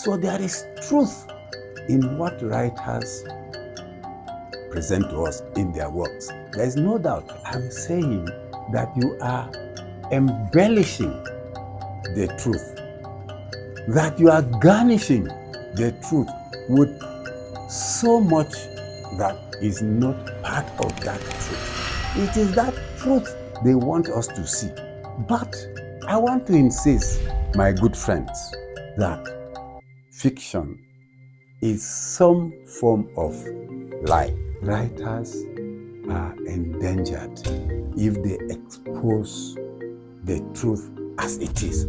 So there is truth in what writers present to us in their works. There is no doubt. I'm saying that you are embellishing the truth, that you are garnishing the truth with so much that is not part of that truth. It is that truth they want us to see. But I want to insist, my good friends, that fiction is some form of lie. Writers are endangered if they expose the truth as it is.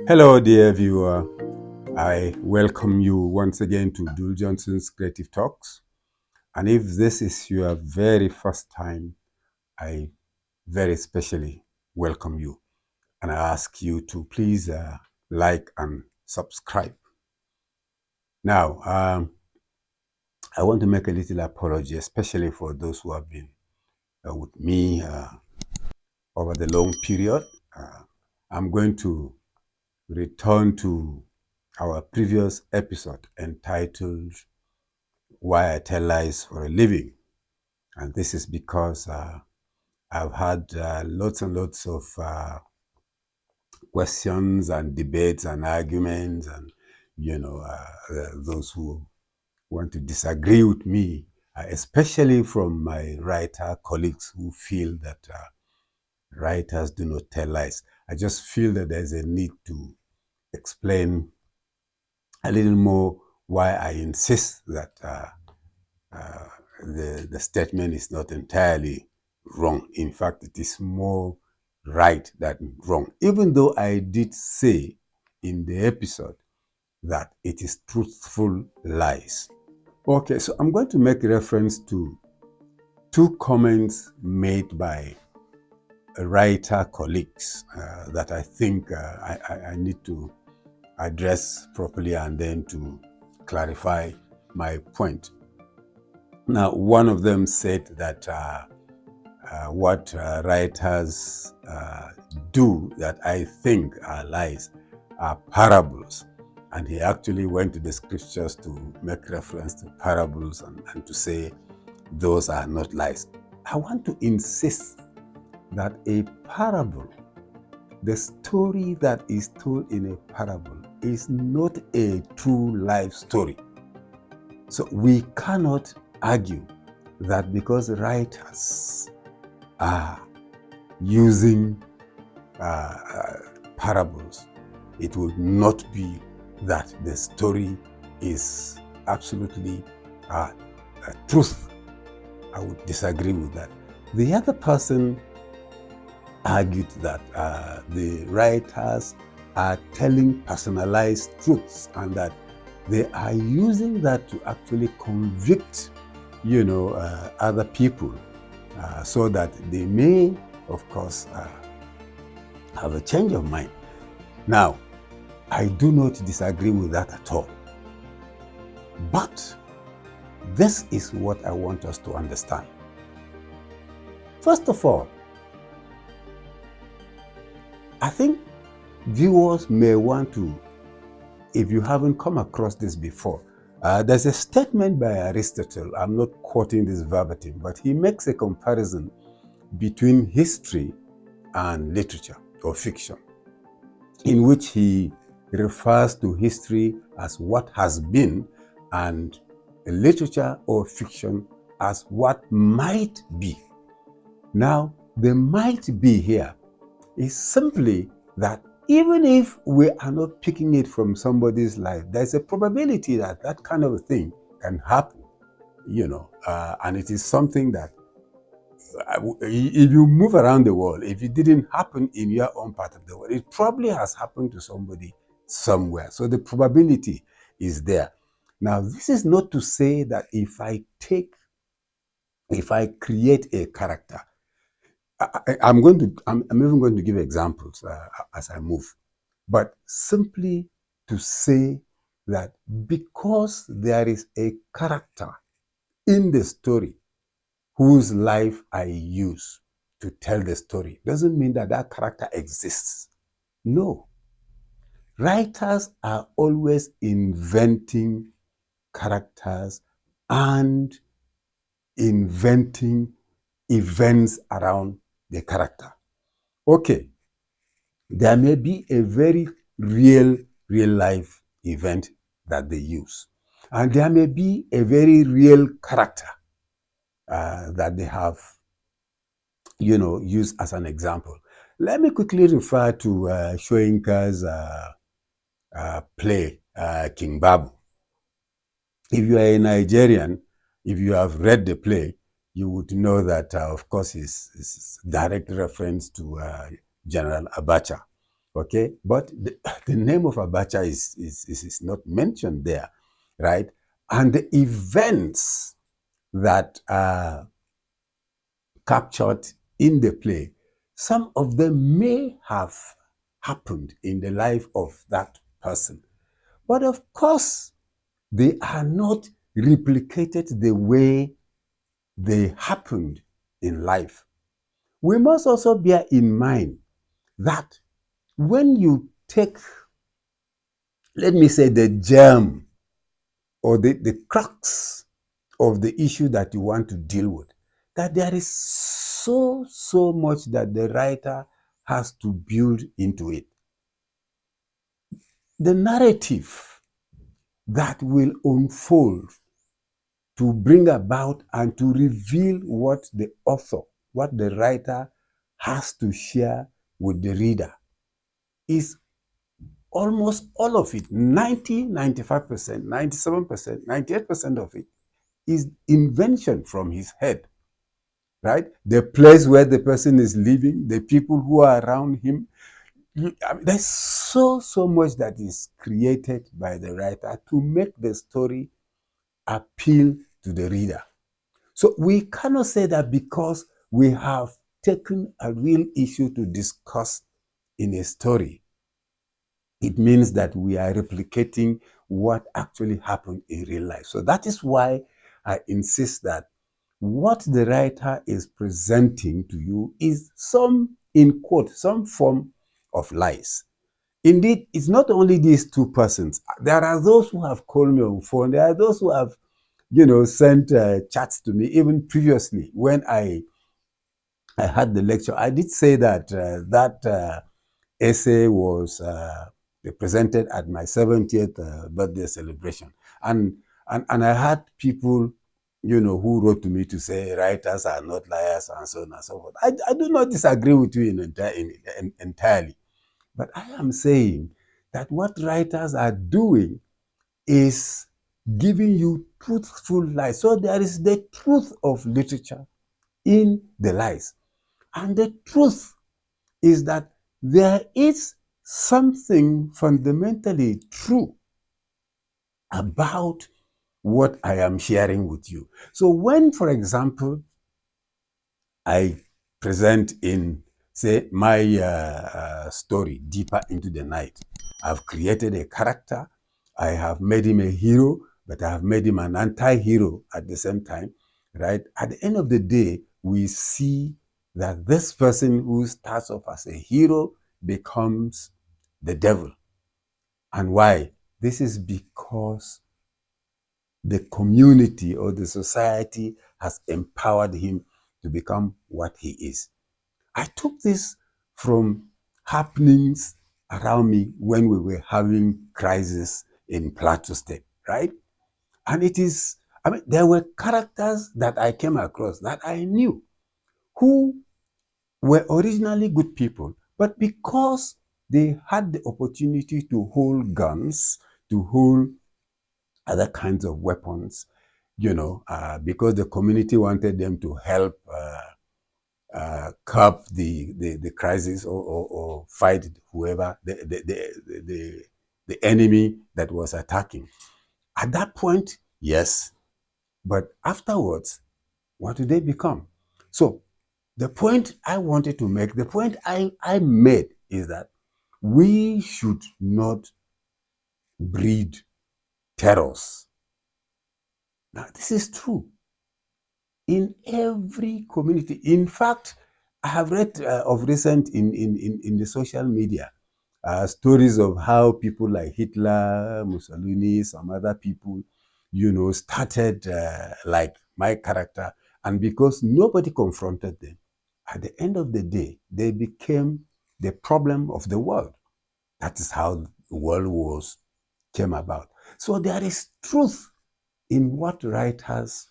Hello, dear viewer. I welcome you once again to Dul Johnson's Creative Talks. And if this is your very first time, I very specially welcome you. And I ask you to please like and subscribe. Now, I want to make a little apology, especially for those who have been with me over the long period. I'm going to return to our previous episode entitled Why I Tell Lies for a Living. And this is because I've had lots and lots of questions and debates and arguments, and those who want to disagree with me, especially from my writer colleagues who feel that writers do not tell lies. I just feel that there's a need to explain a little more why I insist that the statement is not entirely wrong. In fact, it is more right than wrong, even though I did say in the episode that it is truthful lies. Okay, so I'm going to make reference to two comments made by writer colleagues that I think I need to address properly and then to clarify my point. Now, one of them said that what writers do that I think are lies are parables. And he actually went to the scriptures to make reference to parables and to say those are not lies. I want to insist that a parable, the story that is told in a parable, is not a true life story. So we cannot argue that because writers are using parables, it will not be that the story is absolutely truth. I would disagree with that. The other person argued that the writers are telling personalized truths and that they are using that to actually convict, other people so that they may, of course, have a change of mind. Now, I do not disagree with that at all. But this is what I want us to understand. First of all, I think viewers may want to, if you haven't come across this before, there's a statement by Aristotle. I'm not quoting this verbatim, but he makes a comparison between history and literature or fiction, in which he refers to history as what has been and literature or fiction as what might be. Now, the might be here is simply that even if we are not picking it from somebody's life, there's a probability that that kind of a thing can happen, and it is something that if you move around the world, if it didn't happen in your own part of the world, it probably has happened to somebody somewhere. So the probability is there. Now, this is not to say that if I create a character, I'm even going to give examples as I move, but simply to say that because there is a character in the story whose life I use to tell the story doesn't mean that that character exists. No. Writers are always inventing characters and inventing events around the character. Okay, there may be a very real life event that they use, and there may be a very real character that they have, used as an example. Let me quickly refer to Shoyinka's play, King Babu. If you are a Nigerian, if you have read the play, you would know that, of course, is direct reference to General Abacha. Okay, but the name of Abacha is not mentioned there, right? And the events that are captured in the play, some of them may have happened in the life of that person. But of course, they are not replicated the way they happened in life. We must also bear in mind that when you take, let me say, the germ or the crux of the issue that you want to deal with, that there is so much that the writer has to build into it. The narrative that will unfold to bring about and to reveal what the author, what the writer has to share with the reader is almost all of it, 90, 95%, 97%, 98% of it is invention from his head, right? The place where the person is living, the people who are around him. There's so much that is created by the writer to make the story appeal to the reader. So we cannot say that because we have taken a real issue to discuss in a story, it means that we are replicating what actually happened in real life. So that is why I insist that what the writer is presenting to you is some, in quote, some form of lies. Indeed, it's not only these two persons. There are those who have called me on phone. There are those who have, sent chats to me even previously when I had the lecture. I did say that that essay was presented at my 70th birthday celebration. And I had people, who wrote to me to say writers are not liars and so on and so forth. I do not disagree with you entirely. But I am saying that what writers are doing is giving you truthful lies. So there is the truth of literature in the lies. And the truth is that there is something fundamentally true about what I am sharing with you. So when, for example, I present in, say, my story, Deeper into the Night, I've created a character, I have made him a hero, but I have made him an anti-hero at the same time, right? At the end of the day, we see that this person who starts off as a hero becomes the devil. And why? This is because the community or the society has empowered him to become what he is. I took this from happenings around me when we were having crisis in Plateau State, right? And there were characters that I came across that I knew who were originally good people, but because they had the opportunity to hold guns, to hold other kinds of weapons, because the community wanted them to help curb the crisis or fight whoever the enemy that was attacking. At that point, yes, but afterwards, what do they become? So the point I wanted to make, the point I made is that we should not breed terrors. Now, this is true in every community. In fact, I have read of recent in the social media stories of how people like Hitler, Mussolini, some other people, started like my character. And because nobody confronted them, at the end of the day, they became the problem of the world. That is how the world wars came about. So there is truth in what writers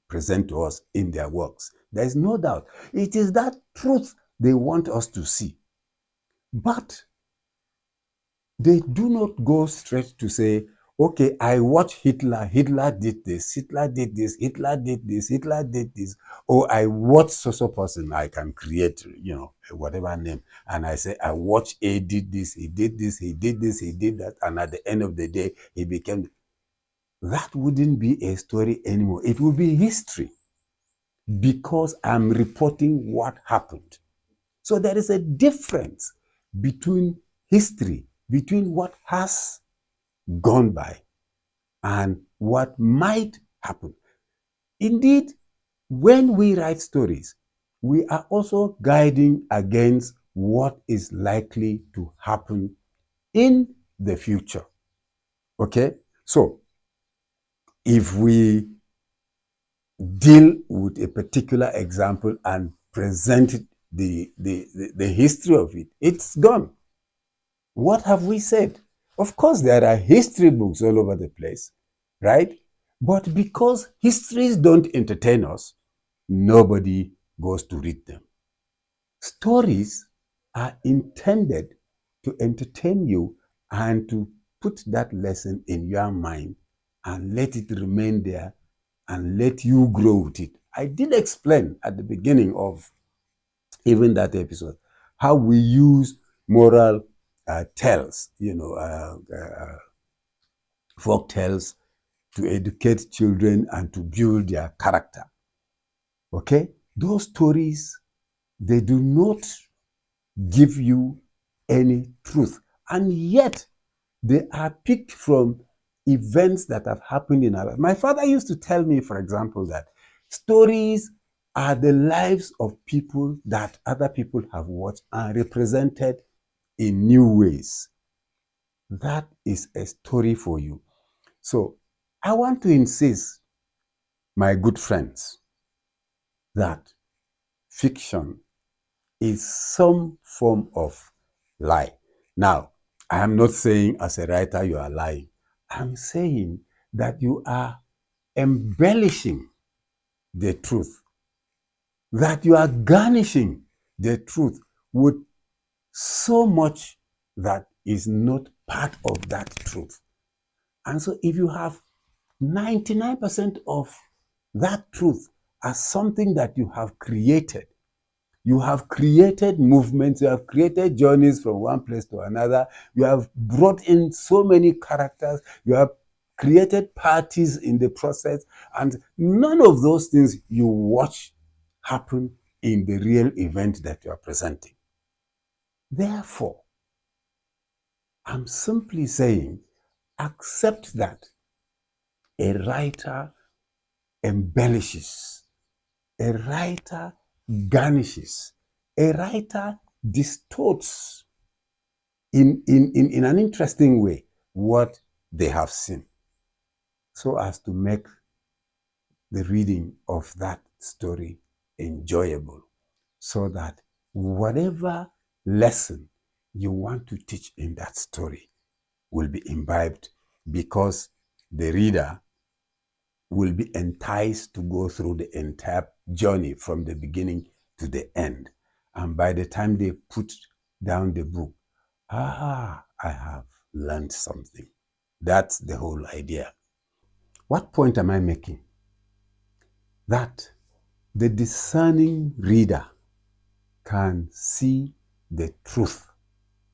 present to us in their works. There is no doubt. It is that truth they want us to see. But they do not go straight to say, okay, I watch Hitler, Hitler did this, Hitler did this, Hitler did this, Hitler did this. Or I watch so person, I can create, whatever name. And I say, I watch A did this, he did this, he did this, he did that. And at the end of the day, he became. That wouldn't be a story anymore. It would be history because I'm reporting what happened. So there is a difference between history, between what has gone by and what might happen. Indeed, when we write stories, we are also guiding against what is likely to happen in the future. Okay? So, if we deal with a particular example and present the history of it, it's gone. What have we said? Of course, there are history books all over the place, right? But because histories don't entertain us, nobody goes to read them. Stories are intended to entertain you and to put that lesson in your mind and let it remain there and let you grow with it. I did explain at the beginning of even that episode how we use moral tales, folk tales to educate children and to build their character. Okay? Those stories, they do not give you any truth. And yet, they are picked from events that have happened in our life. My father used to tell me, for example, that stories are the lives of people that other people have watched and represented in new ways. That is a story for you. So I want to insist, my good friends, that fiction is some form of lie. Now, I am not saying as a writer you are lying. I'm saying that you are embellishing the truth, that you are garnishing the truth with so much that is not part of that truth. And so if you have 99% of that truth as something that you have created movements, you have created journeys from one place to another, you have brought in so many characters, you have created parties in the process, and none of those things you watch happen in the real event that you are presenting. Therefore, I'm simply saying, accept that a writer embellishes, a writer garnishes, a writer distorts in an interesting way what they have seen, so as to make the reading of that story enjoyable, so that whatever lesson you want to teach in that story will be imbibed, because the reader will be enticed to go through the entire journey from the beginning to the end. And by the time they put down the book, I have learned something. That's the whole idea. What point am I making? That the discerning reader can see the truth,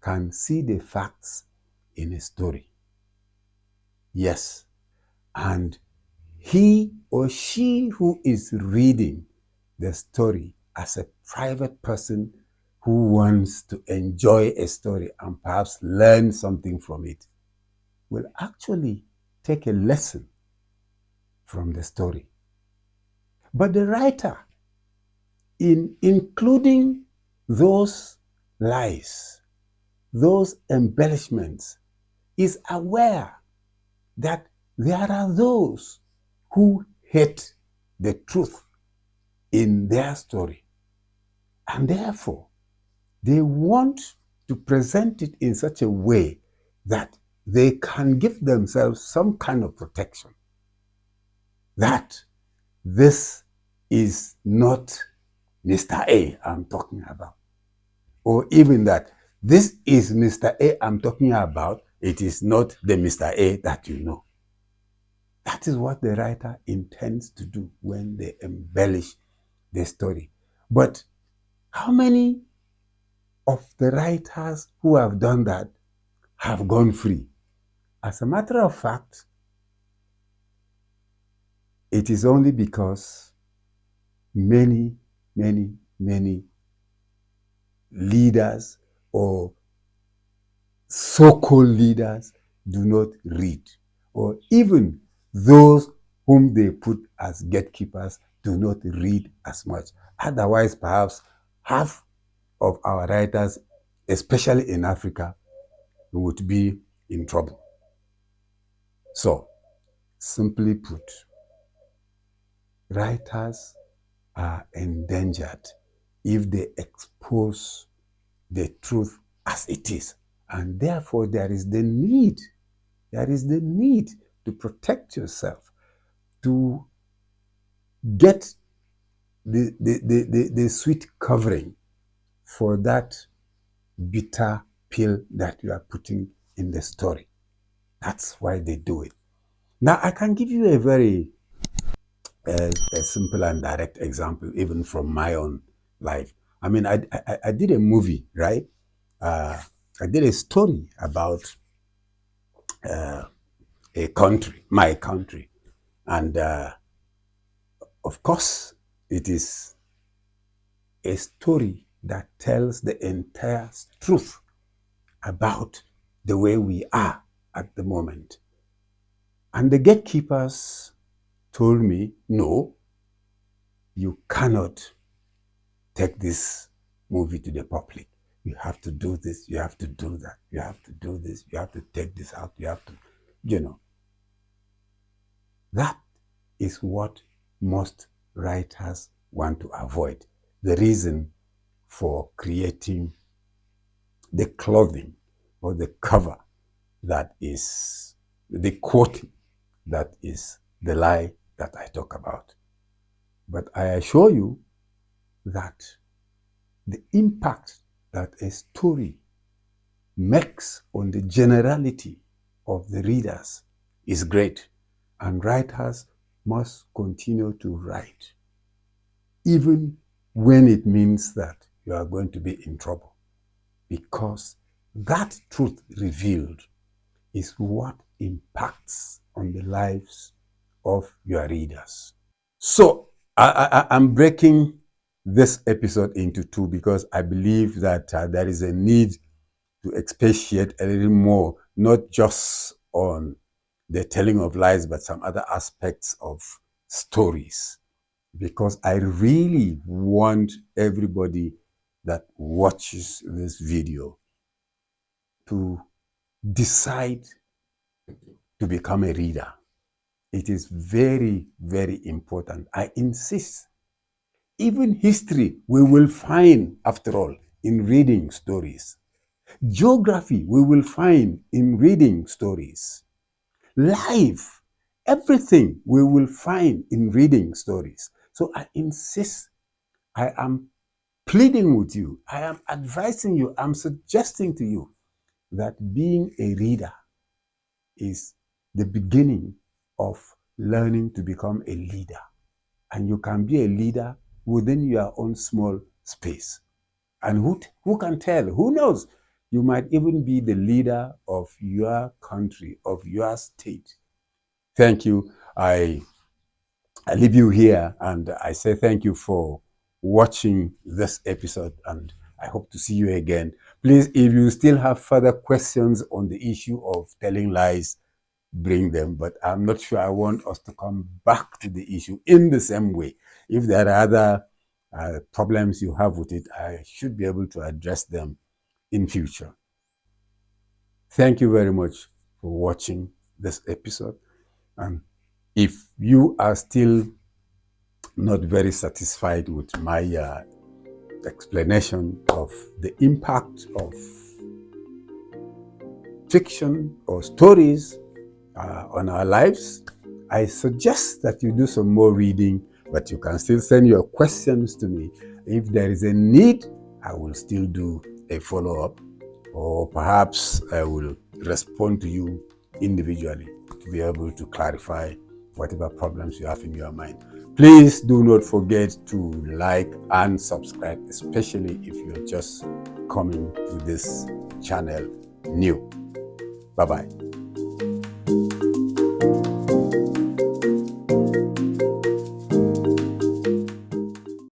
can see the facts in a story. Yes. And he or she who is reading the story as a private person who wants to enjoy a story and perhaps learn something from it will actually take a lesson from the story. But the writer in including those lies, those embellishments, is aware that there are those who hate the truth in their story. And therefore, they want to present it in such a way that they can give themselves some kind of protection. That this is not Mr. A I'm talking about. Or even that this is Mr. A I'm talking about, it is not the Mr. A that you know. That is what the writer intends to do when they embellish the story. But how many of the writers who have done that have gone free? As a matter of fact, it is only because many leaders or so-called leaders do not read, or even those whom they put as gatekeepers do not read as much. Otherwise, perhaps half of our writers, especially in Africa, would be in trouble. So, simply put, writers are endangered if they expose the truth as it is. And therefore, there is the need to protect yourself, to get the sweet covering for that bitter pill that you are putting in the story. That's why they do it. Now, I can give you a very a simple and direct example, even from my own life. I mean, I did a movie, right? I did a story about a country, my country. And of course, it is a story that tells the entire truth about the way we are at the moment. And the gatekeepers told me, no, you cannot take this movie to the public. You have to do this, you have to do that, you have to do this, you have to take this out, you have to, you know. That is what most writers want to avoid. The reason for creating the clothing or the cover that is the quoting that is the lie that I talk about. But I assure you that the impact that a story makes on the generality of the readers is great, and writers must continue to write, even when it means that you are going to be in trouble, because that truth revealed is what impacts on the lives of your readers. So I'm breaking this episode into two because I believe that there is a need to expatiate a little more, not just on the telling of lies, but some other aspects of stories. Because I really want everybody that watches this video to decide to become a reader. It is very, very important. I insist. Even history we will find, after all, in reading stories. Geography we will find in reading stories. Life, everything we will find in reading stories. So I insist. I am pleading with you. I am advising you. I'm suggesting to you that being a reader is the beginning of learning to become a leader. And you can be a leader within your own small space. And who can tell? Who knows? You might even be the leader of your country, of your state. Thank you. I leave you here, and I say thank you for watching this episode, and I hope to see you again. Please, if you still have further questions on the issue of telling lies, bring them, but I'm not sure I want us to come back to the issue in the same way. If there are other problems you have with it, I should be able to address them in future. Thank you very much for watching this episode. And if you are still not very satisfied with my explanation of the impact of fiction or stories on our lives, I suggest that you do some more reading, but you can still send your questions to me. If there is a need, I will still do a follow-up, or perhaps I will respond to you individually to be able to clarify whatever problems you have in your mind. Please do not forget to like and subscribe, especially if you're just coming to this channel new. Bye-bye.